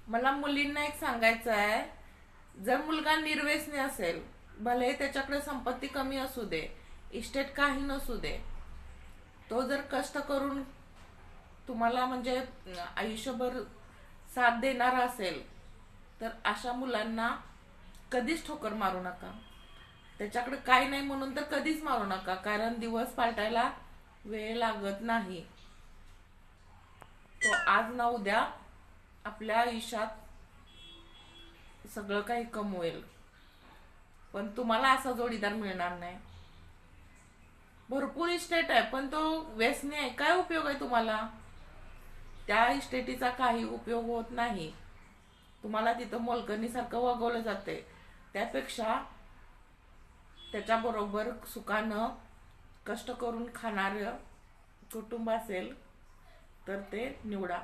मला मुलींना एक सांगायचं आहे, जर मुलगा निर्व्यसनी असेल, भले त्याच्याकडे संपत्ती कमी असू दे, इस्टेट काही नसू दे, तो जर कष्ट करून तुम्हाला म्हणजे आयुष्यभर साथ देणारा असेल, तर अशा मुलांना कधीच ठोकर मारू नका. त्याच्याकडे काही नाही म्हणून तर कधीच मारू नका, कारण दिवस पालटायला वेळ लागत नाही. तो आज ना उद्या आपल्या आयुष्यात सगळं काही कमवेल, पण तुम्हाला असा जोडीदार मिळणार नाही. भरपूर इस्टेट आहे पण तो व्यसनी आहे, काय उपयोग आहे तुम्हाला? त्या इस्टेटीचा काही उपयोग होत नाही. तुम्हाला तिथं मोलकणीसारखं वागवलं जाते. त्यापेक्षा त्याच्याबरोबर सुखानं कष्ट करून खाणारं कुटुंब असेल तर ते निवडा.